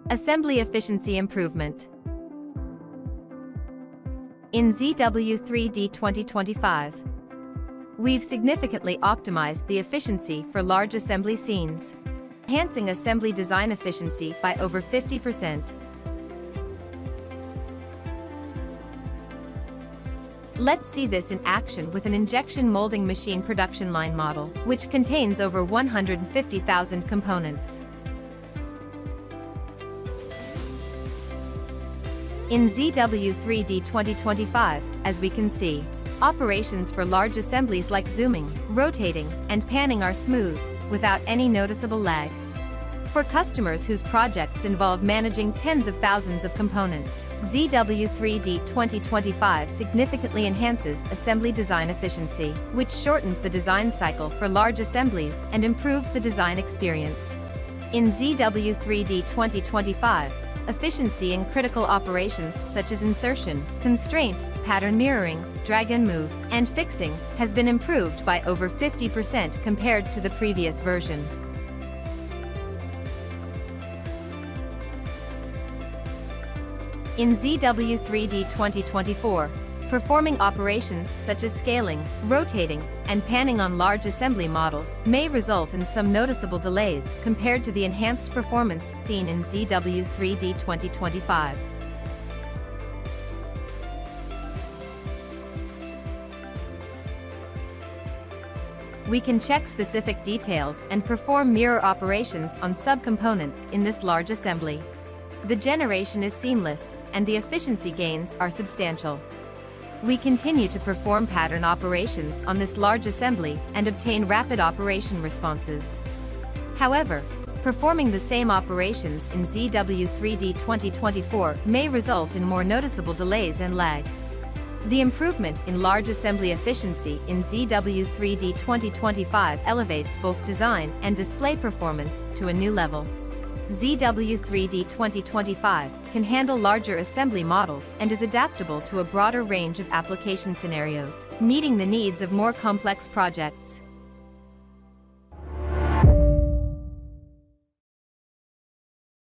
Assembly efficiency improvement. In ZW3D 2025, we've significantly optimized the efficiency for large assembly scenes, enhancing assembly design efficiency by over 50%. Let's see this in action with an injection molding machine production line model, which contains over 150,000 components. In ZW3D 2025, as we can see, operations for large assemblies like zooming, rotating, and panning are smooth, without any noticeable lag. For customers whose projects involve managing tens of thousands of components, ZW3D 2025 significantly enhances assembly design efficiency, which shortens the design cycle for large assemblies and improves the design experience. In ZW3D 2025, efficiency in critical operations such as insertion, constraint, pattern mirroring, drag and move, and fixing has been improved by over 50% compared to the previous version. In ZW3D 2024, performing operations such as scaling, rotating, and panning on large assembly models may result in some noticeable delays compared to the enhanced performance seen in ZW3D 2025. We can check specific details and perform mirror operations on subcomponents in this large assembly. The generation is seamless, and the efficiency gains are substantial. We continue to perform pattern operations on this large assembly and obtain rapid operation responses. However, performing the same operations in ZW3D 2024 may result in more noticeable delays and lag. The improvement in large assembly efficiency in ZW3D 2025 elevates both design and display performance to a new level. ZW3D 2025 can handle larger assembly models and is adaptable to a broader range of application scenarios, meeting the needs of more complex projects.